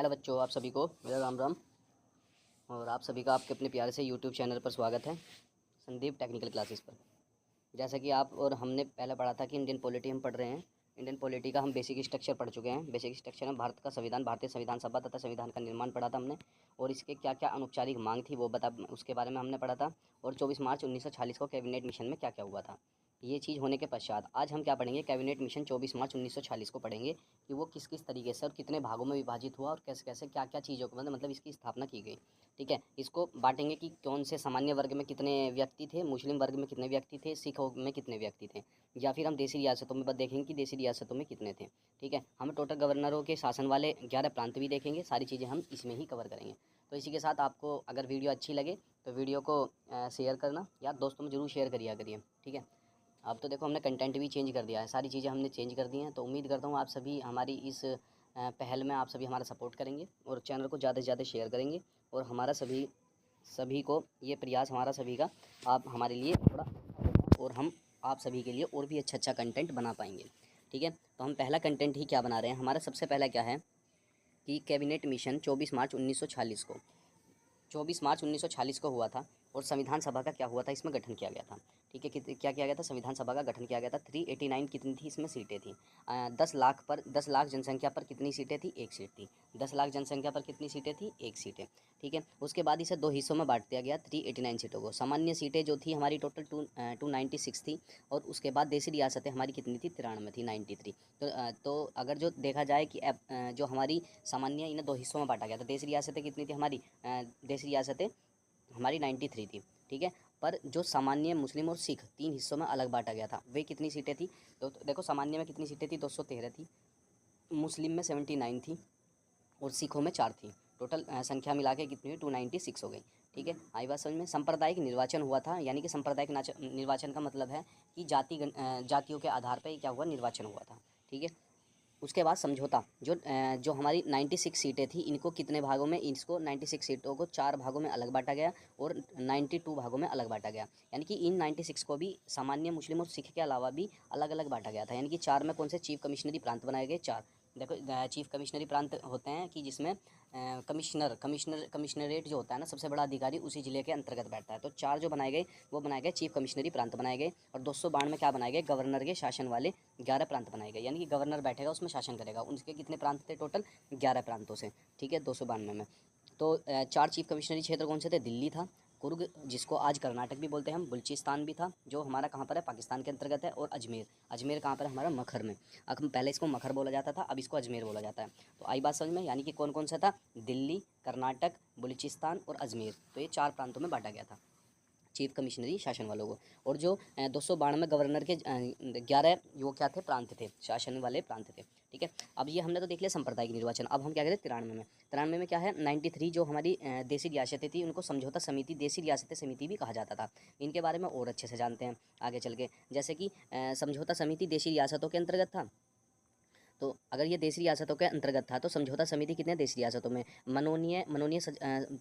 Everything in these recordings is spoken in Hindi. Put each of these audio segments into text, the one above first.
प्यारे बच्चों, आप सभी को मेरा राम राम। और आप सभी का आपके अपने प्यारे से यूट्यूब चैनल पर स्वागत है, संदीप टेक्निकल क्लासेस पर। जैसा कि आप और हमने पहले पढ़ा था कि इंडियन पॉलिटी हम पढ़ रहे हैं। इंडियन पॉलिटी का हम बेसिक स्ट्रक्चर पढ़ चुके हैं। बेसिक स्ट्रक्चर में भारत का संविधान, भारतीय संविधान सभा तथा संविधान का निर्माण पढ़ा था हमने, और इसके क्या क्या अनौपचारिक मांग थी वो उसके बारे में हमने पढ़ा था। और 24 मार्च 1946 को कैबिनेट मिशन में क्या क्या हुआ था। ये चीज़ होने के पश्चात आज हम क्या पढ़ेंगे, कैबिनेट मिशन 24 मार्च 1946 को पढ़ेंगे कि वो किस किस तरीके से और कितने भागों में विभाजित हुआ और कैसे कैसे क्या क्या चीज़ों को मतलब इसकी स्थापना की गई। ठीक है, इसको बांटेंगे कि कौन से सामान्य वर्ग में कितने व्यक्ति थे, मुस्लिम वर्ग में कितने व्यक्ति थे, सिख में कितने व्यक्ति थे, या फिर हम देसी रियासतों में देखेंगे कि देसी रियासतों में कितने थे। ठीक है, हम टोटल गवर्नरों के शासन वाले 11 प्रांत भी देखेंगे। सारी चीज़ें हम इसमें ही कवर करेंगे। तो इसी के साथ आपको अगर वीडियो अच्छी लगे तो वीडियो को शेयर करना, या दोस्तों में ज़रूर शेयर करिए करिए। ठीक है, अब तो देखो हमने कंटेंट भी चेंज कर दिया है, सारी चीज़ें हमने चेंज कर दी हैं। तो उम्मीद करता हूँ आप सभी हमारी इस पहल में आप सभी हमारा सपोर्ट करेंगे और चैनल को ज़्यादा से ज़्यादा शेयर करेंगे। और हमारा सभी को ये प्रयास हमारा सभी का आप हमारे लिए थोड़ा और हम आप सभी के लिए और भी अच्छा कंटेंट बना पाएंगे। ठीक है, तो हम पहला कंटेंट ही क्या बना रहे हैं, हमारा सबसे पहला क्या है कि कैबिनेट मिशन 24 मार्च 1946 को 24 मार्च 1946 को हुआ था। और संविधान सभा का क्या हुआ था, इसमें गठन किया गया था। ठीक है, क्या किया गया था, संविधान सभा का गठन किया गया था। 389 कितनी थी इसमें सीटें थी। 10 लाख जनसंख्या पर कितनी सीटें थी, एक सीट थी। 10 लाख जनसंख्या पर कितनी सीटें थी, एक सीटें। ठीक है, उसके बाद इसे दो हिस्सों में बांट दिया गया 389 सीटों को। सामान्य सीटें जो थी हमारी टोटल 296 थी, और उसके बाद देसी रियासतें हमारी कितनी थी, 93 थी, 93। तो अगर जो देखा जाए कि जो हमारी सामान्य इन्हें दो हिस्सों में बांटा गया था। देसी रियासतें कितनी थी हमारी, देसी रियासतें हमारी 93 थी। ठीक है, पर जो सामान्य, मुस्लिम और सिख 3 हिस्सों में अलग बांटा गया था। वे कितनी सीटें थी, तो देखो सामान्य में कितनी सीटें थी, 213 थी, मुस्लिम में 79 थी, और सिखों में 4 थी। टोटल संख्या मिला के कितनी हुई, 296 हो गई। ठीक है, आई बात समझ में। सांप्रदायिक निर्वाचन हुआ था, यानी कि सांप्रदायिक निर्वाचन का मतलब है कि जातियों के आधार पर क्या हुआ, निर्वाचन हुआ था। ठीक है, उसके बाद समझौता, जो हमारी 96 सीटें थी, इनको कितने भागों में, इसको 96 सीटों को 4 भागों में अलग बांटा गया और 92 भागों में अलग बांटा गया। यानी कि इन 96 को भी सामान्य, मुस्लिम और सिख के अलावा भी अलग अलग बांटा गया था। यानी कि 4 में कौन से चीफ कमिश्नरी प्रांत बनाए गए, 4। देखो चीफ कमिश्नरी प्रांत होते हैं कि जिसमें कमिश्नरेट जो होता है ना, सबसे बड़ा अधिकारी उसी जिले के अंतर्गत बैठता है। तो 4 जो बनाए गए वो बनाए गए चीफ कमिश्नरी प्रांत बनाए गए। और 292 में क्या बनाए गए, गवर्नर के शासन वाले 11 प्रांत बनाए गए। यानी कि गवर्नर बैठेगा, उसमें शासन करेगा। उनके कितने प्रांत थे, टोटल 11 प्रांतों से। ठीक है, 292 में। तो 4 चीफ कमिश्नरी क्षेत्र कौन से थे, दिल्ली था, कुर्ग जिसको आज कर्नाटक भी बोलते हैं हम, बलूचिस्तान भी था जो हमारा कहाँ पर है, पाकिस्तान के अंतर्गत है, और अजमेर कहाँ पर है हमारा, मखर में। पहले इसको मखर बोला जाता था, अब इसको अजमेर बोला जाता है। तो आई बात समझ में, यानी कि कौन कौन सा था, दिल्ली, कर्नाटक, बलूचिस्तान और अजमेर। तो ये 4 प्रांतों में बांटा गया था चीफ कमिश्नरी शासन वालों को। और जो 292 गवर्नर के 11 वो क्या थे, प्रांत थे, शासन वाले प्रांत थे। ठीक है, अब ये हमने तो देख लिया सांप्रदायिक निर्वाचन। अब हम क्या करें, 93 में क्या है, 93 जो हमारी देसी रियासतें थी, उनको समझौता समिति, देसी रियासतें समिति भी कहा जाता था। इनके बारे में और अच्छे से जानते हैं आगे चल के। जैसे कि समझौता समिति देसी रियासतों के अंतर्गत था। तो अगर ये देसी रियासतों के अंतर्गत था तो समझौता समिति कितने देसी रियासतों में,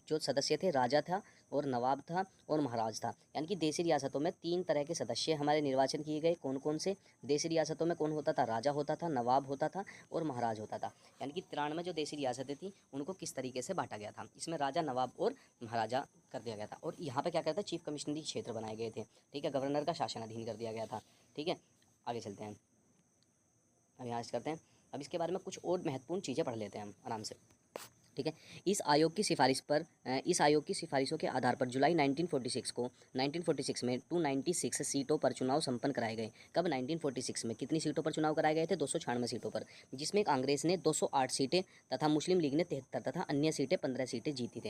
जो सदस्य थे, राजा था और नवाब था और महाराज था। यानी कि देसी रियासतों में 3 तरह के सदस्य हमारे निर्वाचन किए गए। कौन कौन से, देसी रियासतों में कौन होता था, राजा होता था, नवाब होता था और महाराज होता था। यानी कि 93 जो देसी रियासतें थी उनको किस तरीके से बांटा गया था, इसमें राजा, नवाब और महाराजा कर दिया गया था। और यहाँ पर क्या करता, चीफ कमिश्नरी क्षेत्र बनाए गए थे। ठीक है, गवर्नर का शासन अधीन कर दिया गया था। ठीक है, आगे चलते हैं, अब यहाँ से करते हैं। अब इसके बारे में कुछ और महत्वपूर्ण चीज़ें पढ़ लेते हैं हम आराम से। ठीक है, इस आयोग की सिफारिशों के आधार पर जुलाई 1946 को 1946 में 296 सीटों पर चुनाव संपन्न कराए गए। कब, 1946 में कितनी सीटों पर चुनाव कराए गए थे, 296 सीटों पर, जिसमें कांग्रेस ने 208 सीटें तथा मुस्लिम लीग ने 73 तथा अन्य सीटें 15 सीटें जीते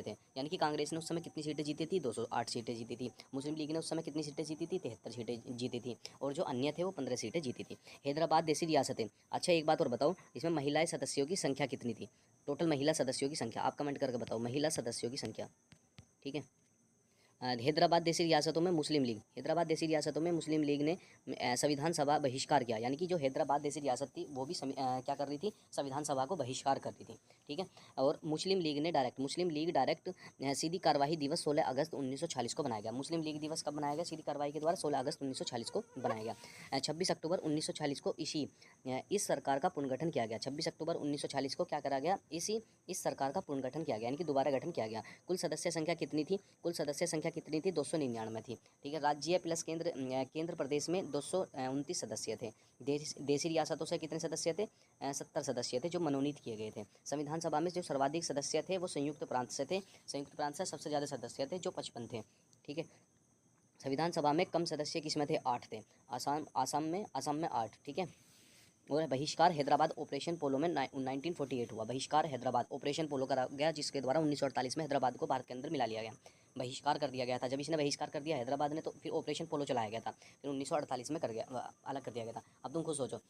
थे। यानी कि कांग्रेस ने उस समय कितनी सीटें जीती थी, 208 सीटें जीती थी। मुस्लिम लीग ने उस समय कितनी सीटें जीती थी, 73 सीटें जीती थी। और जो अन्य थे वो 15 सीटें जीती थी। हैदराबाद देसी रियासतें। अच्छा एक बात और बताओ, इसमें महिलाएं सदस्यों की संख्या कितनी थी, टोटल महिला सदस्यों की संख्या आप कमेंट करके बताओ, महिला सदस्यों की संख्या। ठीक है, हैदराबाद देसी रियासतों में मुस्लिम लीग, हैदराबाद देसी रियासतों में मुस्लिम लीग ने संविधान सभा बहिष्कार किया, यानी कि जो हैदराबाद देसी रियासत थी वो भी क्या कर रही थी, संविधान सभा को बहिष्कार कर रही थी, ठीक है। और मुस्लिम लीग डायरेक्ट सीधी कार्रवाई दिवस 16 अगस्त 1946 को बनाया गया। मुस्लिम लीग दिवस कब बनाया गया? सीधी कार्रवाई के द्वारा 16 अगस्त 1946 को बनाया गया। 26 अक्टूबर 1946 को इस सरकार का पुनर्गठन किया गया। 26 अक्टूबर 1946 को क्या करा गया? इस सरकार का पुनर्गठन किया गया, यानी कि दोबारा गठन किया गया। कुल सदस्य संख्या कितनी थी? 299 थी, ठीक है। राज्य प्लस केंद्र प्रदेश में 229 सदस्य थे। देसी रियासतों से कितने सदस्य थे? 70 सदस्य थे जो मनोनीत किए गए थे। संविधान सभा में जो सर्वाधिक सदस्य थे वो संयुक्त प्रांत से थे, संयुक्त प्रांत से सबसे ज़्यादा सदस्य थे जो 55 थे, ठीक है। संविधान सभा में कम सदस्य किसमें थे? 8 थे। आसाम में 8, ठीक है। और बहिष्कार हैदराबाद ऑपरेशन पोलो में 1948 हुआ। बहिष्कार हैदराबाद ऑपरेशन पोलो करा गया, जिसके द्वारा 1948 में हैदराबाद को भारत के अंदर मिला लिया गया, बहिष्कार कर दिया गया था। जब इसने बहिष्कार कर दिया हैदराबाद ने, तो फिर ऑपरेशन पोलो चलाया गया था, फिर 1948 में अलग कर दिया गया था। अब तुम खुद सोचो,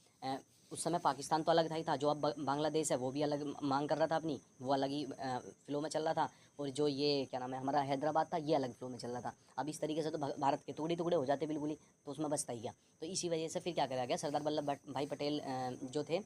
उस समय पाकिस्तान तो अलग था जो अब बांग्लादेश है वो भी अलग मांग कर रहा था अपनी, वो अलग ही फ्लो में चल रहा था, और जो ये क्या नाम है हमारा हैदराबाद था ये अलग फ्लो में चल रहा था। अब इस तरीके से तो भारत के टुकड़े टुकड़े हो जाते बिल्कुल ही, तो उसमें बचता ही क्या। तो इसी वजह से फिर क्या करा गया, सरदार वल्लभ भाई पटेल जो थे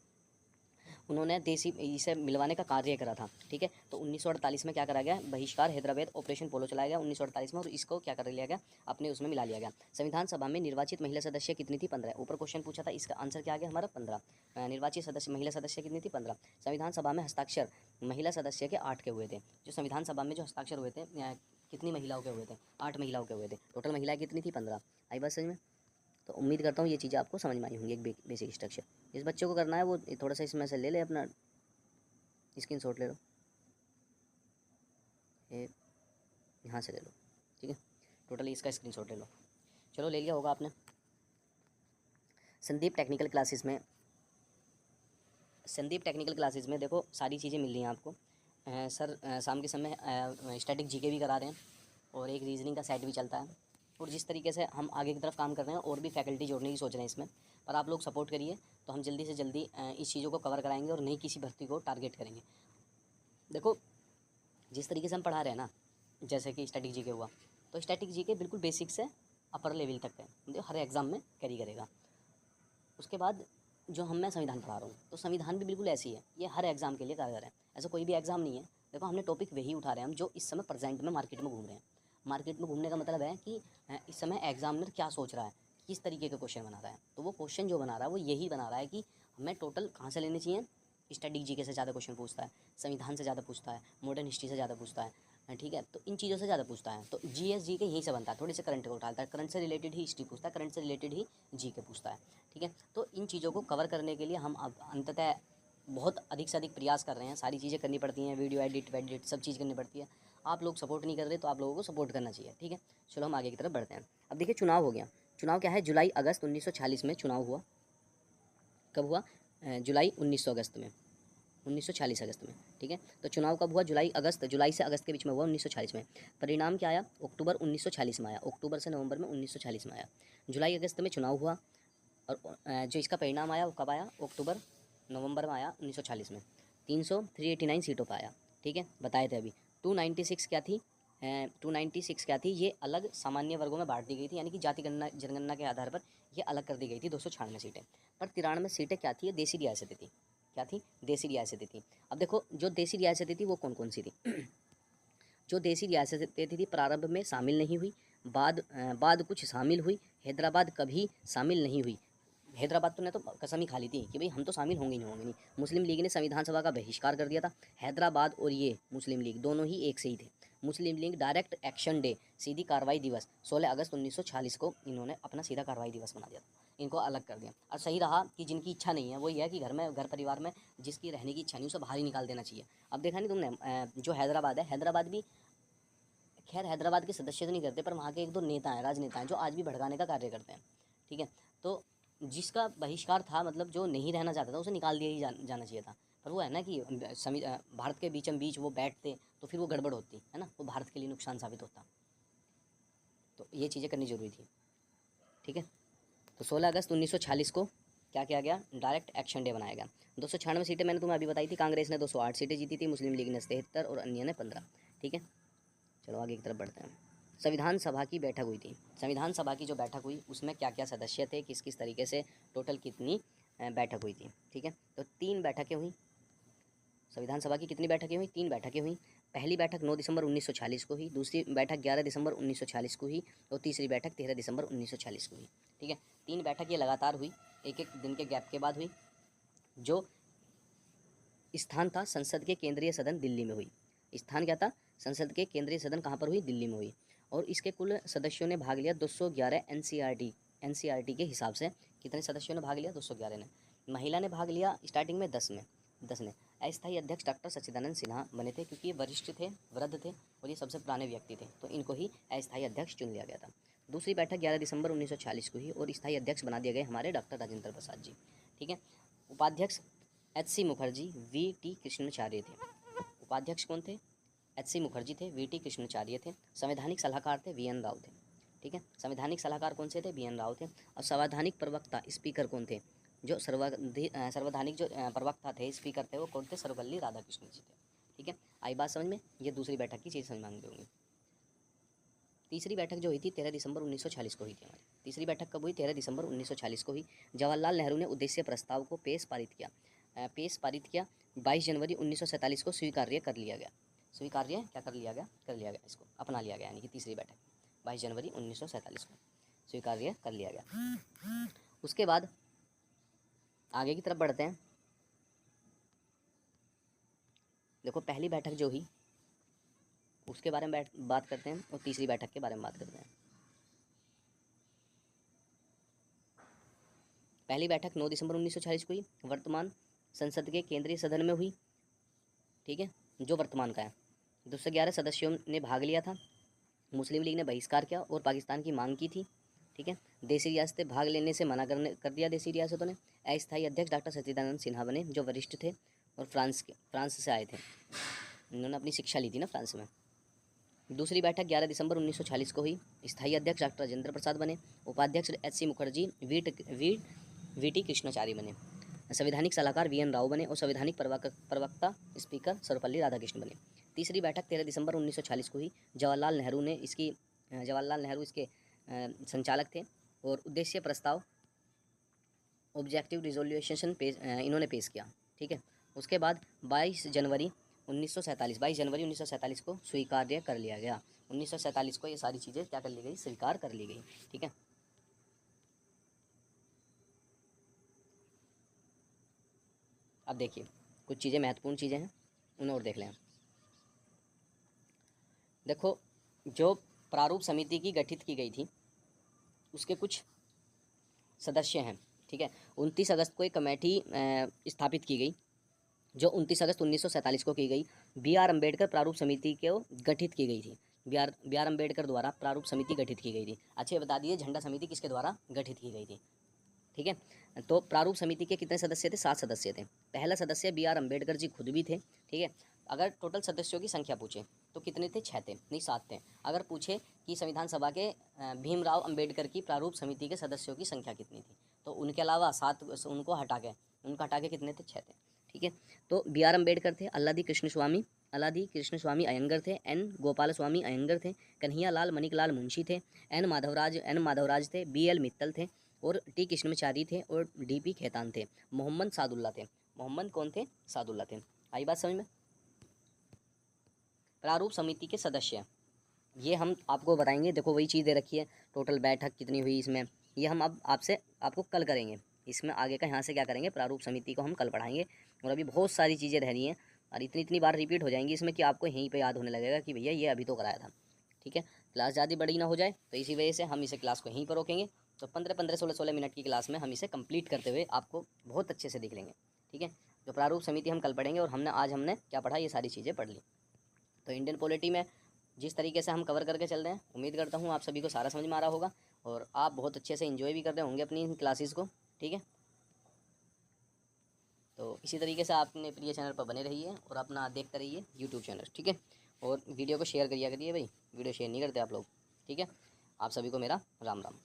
उन्होंने देसी इसे मिलवाने का कार्य करा था, ठीक है। तो 1948 में क्या करा गया? बहिष्कार हैदराबाद ऑपरेशन पोलो चलाया गया 1948 में, और इसको क्या कर लिया गया? अपने उसमें मिला लिया गया। संविधान सभा में निर्वाचित महिला सदस्य कितनी थी? 15। ऊपर क्वेश्चन पूछा था, इसका आंसर क्या आ गया हमारा? 15। निर्वाचित सदस्य महिला सदस्य कितनी थी? 15। संविधान सभा में हस्ताक्षर महिला सदस्य के 8 के हुए थे। जो संविधान सभा में जो हस्ताक्षर हुए थे कितनी महिलाओं के हुए थे? 8 महिलाओं के हुए थे। टोटल महिलाएं कितनी थी? 15। आई बात समझ में? तो उम्मीद करता हूँ ये चीज़ें आपको समझ में आई होंगी, एक बेसिक स्ट्रक्चर। जिस बच्चों को करना है वो थोड़ा सा इसमें से ले ले, अपना स्क्रीनशॉट ले लो, ये यहाँ से ले लो, ठीक है। टोटली इसका स्क्रीनशॉट ले लो। चलो ले लिया होगा आपने। संदीप टेक्निकल क्लासेस में देखो सारी चीज़ें मिल रही हैं आपको। सर शाम के समय स्टैटिक जीके भी करा रहे हैं, और एक रीजनिंग का सेट भी चलता है। और जिस तरीके से हम आगे की तरफ काम कर रहे हैं और भी फैकल्टी जोड़ने की सोच रहे हैं इसमें, पर आप लोग सपोर्ट करिए तो हम जल्दी से जल्दी इस चीज़ों को कवर कराएंगे और नई किसी भर्ती को टारगेट करेंगे। देखो जिस तरीके से हम पढ़ा रहे हैं ना, जैसे कि स्टैटिक जीके हुआ, तो स्टैटिक जीके बिल्कुल बेसिक से अपर लेवल तक है, मतलब हर एग्ज़ाम में कैरी करेगा। उसके बाद जो मैं संविधान पढ़ा रहा हूँ, तो संविधान भी बिल्कुल ऐसी है, ये हर एग्ज़ाम के लिए कारगर है। ऐसा कोई भी एग्ज़ाम नहीं है। देखो हमने टॉपिक वही उठा रहे हैं हम जो इस समय प्रेजेंट में मार्केट में घूम रहे हैं। मार्केट में घूमने का मतलब है कि इस समय एग्जामिनर क्या सोच रहा है, किस तरीके का क्वेश्चन बना रहा है। तो वो क्वेश्चन जो बना रहा है वो यही बना रहा है कि हमें टोटल कहाँ से लेने चाहिए। स्टैटिक जीके से ज़्यादा क्वेश्चन पूछता है, संविधान से ज़्यादा पूछता है, मॉडर्न हिस्ट्री से ज़्यादा पूछता है, ठीक है। तो इन चीज़ों से ज़्यादा पूछता है। तो जीएस जीके यहीं से बनता है, थोड़ी से करंट को उठाता है, करंट से रिलेटेड ही हिस्ट्री पूछता है, करंट से रिलेटेड ही जीके पूछता है, ठीक है। तो इन चीज़ों को कवर करने के लिए हम अब अंततः बहुत अधिक से अधिक प्रयास कर रहे हैं। सारी चीज़ें करनी पड़ती हैं, वीडियो एडिट सब चीज़ करनी पड़ती है। आप लोग सपोर्ट नहीं कर रहे तो आप लोगों को सपोर्ट करना चाहिए, ठीक है। चलो हम आगे की तरफ बढ़ते हैं। अब देखिए चुनाव हो गया। चुनाव क्या है? जुलाई अगस्त 1946 में चुनाव हुआ। कब हुआ? जुलाई 1900 अगस्त में, 1946 अगस्त में, ठीक है। तो चुनाव कब हुआ? जुलाई से अगस्त के बीच में हुआ, 1946 में। परिणाम क्या आया? अक्टूबर 1946 में आया, अक्टूबर से नवंबर में 1946 में आया। जुलाई अगस्त में चुनाव हुआ, और जो इसका परिणाम आया वो कब आया? अक्टूबर नवंबर में आया 1946 में। 389 सीटों पर आया, ठीक है। बताए थे अभी 296 क्या थी? 296 क्या थी? ये अलग सामान्य वर्गों में बांट दी गई थी, यानी कि जाति गणना जनगणना के आधार पर ये अलग कर दी गई थी 296 सीटें। पर 93 सीटें क्या थी? ये देसी रियासतें थी। क्या थी? देसी रियासतें थी। अब देखो जो देसी रियासतें थी वो कौन कौन सी थी? जो देसी रियासतें थी प्रारंभ में शामिल नहीं हुई, बाद कुछ शामिल हुई, हैदराबाद कभी शामिल नहीं हुई। हैदराबाद तो ने तो कसम ही खा ली थी कि भाई हम तो शामिल होंगे नहीं। मुस्लिम लीग ने संविधान सभा का बहिष्कार कर दिया था। हैदराबाद और ये मुस्लिम लीग दोनों ही एक से ही थे। मुस्लिम लीग डायरेक्ट एक्शन डे, सीधी कार्रवाई दिवस 16 अगस्त 1946 को इन्होंने अपना सीधा कार्रवाई दिवस बना दिया था, इनको अलग कर दिया। और सही रहा कि जिनकी इच्छा नहीं है वही है कि घर परिवार में जिसकी रहने की इच्छा नहीं उसे बाहर ही निकाल देना चाहिए। अब देखा नहीं तुमने जो हैदराबाद है, हैदराबाद भी खैर हैदराबाद के सदस्य तो नहीं करते, पर वहाँ के एक दो नेता हैं, राजनेता हैं जो आज भी भड़काने का कार्य करते हैं, ठीक है। तो जिसका बहिष्कार था, मतलब जो नहीं रहना चाहता था उसे निकाल दिया ही जाना चाहिए था। पर वो है ना कि भारत के बीचम बीच वो बैठते तो फिर वो गड़बड़ होती है ना, वो भारत के लिए नुकसान साबित होता। तो ये चीज़ें करनी जरूरी थी, ठीक है। तो 16 अगस्त 1946 को क्या किया गया? डायरेक्ट एक्शन डे बनाया गया। 296 सीटें मैंने तुम्हें अभी बताई थी। कांग्रेस ने 208 सीटें जीती थी, मुस्लिम लीग ने 73 और अन्य ने 15, ठीक है। चलो आगे की तरफ बढ़ते हैं। संविधान सभा की बैठक हुई थी। संविधान सभा की जो बैठक हुई उसमें क्या क्या सदस्य थे, किस किस तरीके से, टोटल कितनी बैठक हुई थी। ठीक है, तो 3 बैठकें हुई। संविधान सभा की कितनी बैठकें हुई? 3 बैठकें हुई। पहली बैठक 9 दिसंबर 1946 को हुई, दूसरी बैठक 11 दिसंबर 1946 को हुई और तीसरी बैठक 13 दिसंबर 1946 को हुई। ठीक है, 3 बैठक ये लगातार हुई, एक एक दिन के गैप के बाद हुई। जो स्थान था संसद के केंद्रीय सदन दिल्ली में हुई। स्थान क्या था? संसद के केंद्रीय सदन कहाँ पर हुई? दिल्ली में हुई। और इसके कुल सदस्यों ने भाग लिया 211 एनसीईआरटी के हिसाब से। कितने सदस्यों ने भाग लिया? 211 ने। महिला ने भाग लिया स्टार्टिंग में 10 ने। अस्थायी अध्यक्ष डॉक्टर सच्चिदानंद सिन्हा बने थे, क्योंकि ये वरिष्ठ थे, वृद्ध थे और ये सबसे पुराने व्यक्ति थे, तो इनको ही अस्थायी अध्यक्ष चुन लिया गया था। दूसरी बैठक 11 दिसंबर 1946 को हुई और स्थायी अध्यक्ष बना दिए गए हमारे डॉक्टर राजेंद्र प्रसाद जी। ठीक है, उपाध्यक्ष एच.सी. मुखर्जी, वी.टी. कृष्णाचार्य थे। उपाध्यक्ष कौन थे? एच.सी. मुखर्जी थे, वी.टी. कृष्णाचार्य थे। संवैधानिक सलाहकार थे वी.एन. राव थे। ठीक है, संवैधानिक सलाहकार कौन से थे? वी.एन. राव थे। और संवैधानिक प्रवक्ता स्पीकर कौन थे? जो सर्वधानिक जो प्रवक्ता थे, स्पीकर थे, वो कौन थे? सर्वपल्ली राधाकृष्णन जी थे। ठीक है, आई बात समझ में? ये दूसरी बैठक की चीज़ समझ मांग होंगी। तीसरी बैठक जो हुई थी 13 दिसंबर 1946 को हुई थी हमारी। तीसरी बैठक कब हुई? 13 दिसंबर 1946 को हुई। जवाहरलाल नेहरू ने उद्देश्य प्रस्ताव को पारित किया। 22 जनवरी 1947 को स्वीकार्य कर लिया गया। स्वीकार्य क्या कर लिया गया? कर लिया गया, इसको अपना लिया गया, यानी कि तीसरी बैठक 22 जनवरी 1947 को स्वीकार्य कर लिया गया। उसके बाद आगे की तरफ बढ़ते हैं। देखो, पहली बैठक जो हुई उसके बारे में बात करते हैं और तीसरी बैठक के बारे में बात करते हैं। पहली बैठक 9 दिसंबर 1946 को हुई, वर्तमान संसद के केंद्रीय सदन में हुई। ठीक है, जो वर्तमान का है। 211 सदस्यों ने भाग लिया था। मुस्लिम लीग ने बहिष्कार किया और पाकिस्तान की मांग की थी। ठीक है, देसी रियासतें भाग लेने से मना कर दिया देसी रियासतों ने। अस्थायी अध्यक्ष डॉक्टर सच्चिदानंद सिन्हा बने, जो वरिष्ठ थे और फ्रांस से आए थे। उन्होंने अपनी शिक्षा ली थी ना फ्रांस में। दूसरी बैठक 11 दिसंबर 1946 को हुई। स्थायी अध्यक्ष डॉक्टर राजेंद्र प्रसाद बने। उपाध्यक्ष एच.सी. मुखर्जी, वी.टी. कृष्णाचार्य बने। संवैधानिक सलाहकार वी.एन. राव बने और संवैधानिक प्रवक्ता स्पीकर सर्वपल्ली राधाकृष्णन बने। तीसरी बैठक 13 दिसंबर 1946 को हुई। जवाहरलाल नेहरू इसके संचालक थे और उद्देश्य प्रस्ताव ऑब्जेक्टिव रिजोल्यूशन इन्होंने पेश किया। ठीक है, उसके बाद 22 जनवरी 1947 को स्वीकार्य कर लिया गया। 1947 को ये सारी चीज़ें क्या कर ली गई? स्वीकार कर ली गई। ठीक है, अब देखिए कुछ चीज़ें महत्वपूर्ण चीज़ें हैं, उन्हें और देख लें। देखो, जो प्रारूप समिति की गठित की गई थी उसके कुछ सदस्य हैं। ठीक है, 29 अगस्त को एक कमेटी स्थापित की गई, जो 29 अगस्त 1947 को की गई। बी.आर. अम्बेडकर प्रारूप समिति को गठित की गई थी। बी आर अम्बेडकर द्वारा प्रारूप समिति गठित की गई थी। अच्छा, बता दिए झंडा समिति किसके द्वारा गठित की गई थी। ठीक है, तो प्रारूप समिति के कितने सदस्य थे? 7 सदस्य थे। पहला सदस्य बी.आर. अम्बेडकर जी खुद भी थे। ठीक है, अगर टोटल सदस्यों की संख्या पूछे तो कितने थे? 6 थे, नहीं 7 थे। अगर पूछे कि संविधान सभा के भीमराव अम्बेडकर की प्रारूप समिति के सदस्यों की संख्या कितनी थी, तो उनके अलावा 7 उनका हटा के कितने थे? 6 थे। ठीक है, तो बी.आर. अम्बेडकर थे, अल्लादी कृष्ण स्वामी अयंगर थे, एन. गोपाल स्वामी अयंगर थे, कन्हैया लाल मणिकलाल मुंशी थे, एन. माधवराज थे, बी.एल. मित्तल थे और टी. कृष्णमाचारी थे और डी.पी. खेतान थे। मोहम्मद सादुल्ला थे। मोहम्मद कौन थे? सादुल्ला थे। आई बात समझ में? प्रारूप समिति के सदस्य ये हम आपको बताएंगे। देखो, वही चीज़ दे रखी है, टोटल बैठक कितनी हुई इसमें, ये हम अब आपको कल करेंगे। इसमें आगे का यहाँ से क्या करेंगे, प्रारूप समिति को हम कल पढ़ाएंगे। और अभी बहुत सारी चीज़ें रह रही हैं और इतनी बार रिपीट हो जाएंगी इसमें कि आपको यहीं पे याद होने लगेगा कि भैया ये अभी तो कराया था। ठीक है, क्लास ज़्यादा बड़ी ना हो जाए, तो इसी वजह से हम इसे क्लास को यहीं पर रोकेंगे। तो 15-15, 16-16 मिनट की क्लास में हम इसे कंप्लीट करते हुए आपको बहुत अच्छे से देख लेंगे। ठीक है, जो प्रारूप समिति हम कल पढ़ेंगे और आज हमने क्या पढ़ा, ये सारी चीज़ें पढ़ ली। तो इंडियन पॉलिटी में जिस तरीके से हम कवर करके चल रहे हैं, उम्मीद करता हूँ आप सभी को सारा समझ में आ रहा होगा और आप बहुत अच्छे से एंजॉय भी कर रहे होंगे अपनी इन क्लासेस को। ठीक है, तो इसी तरीके से आप अपने प्रिय चैनल पर बने रहिए और अपना देखते रहिए यूट्यूब चैनल। ठीक है, और वीडियो को शेयर करिए भाई, वीडियो शेयर नहीं करते आप लोग। ठीक है, आप सभी को मेरा राम राम।